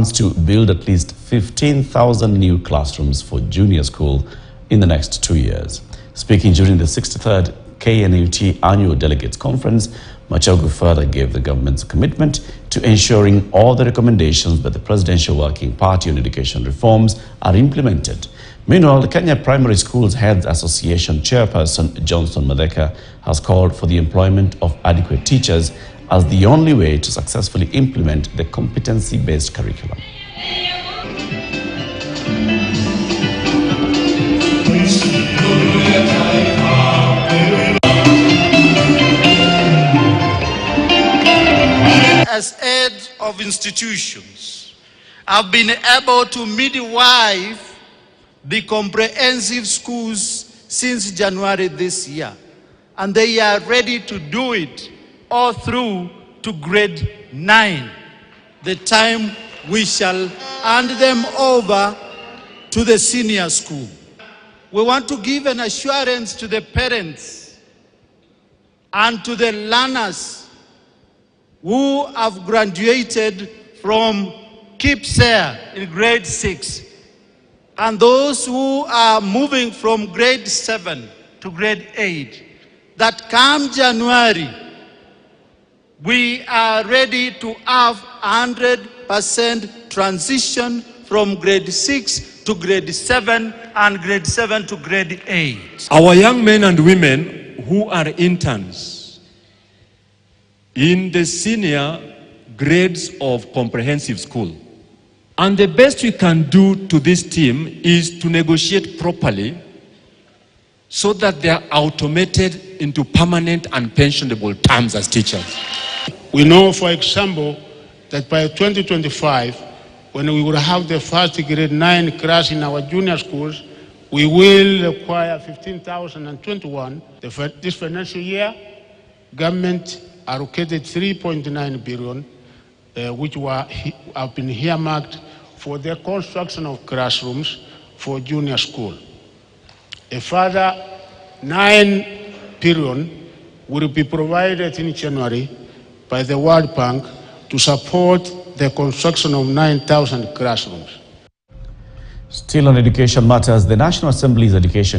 to build at least 15,000 new classrooms for junior school in the next 2 years. Speaking during the 63rd KNUT Annual Delegates Conference, Machogu further gave the government's commitment to ensuring all the recommendations by the Presidential Working Party on education reforms are implemented. Meanwhile, the Kenya Primary Schools Heads Association Chairperson Johnson Madeka has called for the employment of adequate teachers as the only way to successfully implement the competency-based curriculum. As head of institutions, I've been able to midwife the comprehensive schools since January this year, and they are ready to do it all through to grade 9, the time we shall hand them over to the senior school. We want to give an assurance to the parents and to the learners who have graduated from KIPSER in grade 6 and those who are moving from grade 7 to grade 8, that come January, we are ready to have 100% transition from grade 6 to grade 7 and grade 7 to grade 8. Our young men and women who are interns in the senior grades of comprehensive school. And the best we can do to this team is to negotiate properly so that they are automated into permanent and pensionable terms as teachers. We know, for example, that by 2025, when we will have the first grade 9 class in our junior schools, we will require 15,021. This financial year, government allocated 3.9 billion, which have been earmarked for the construction of classrooms for junior school. A further 9 billion will be provided in January by the World Bank to support the construction of 9,000 classrooms. Still on education matters, the National Assembly's Education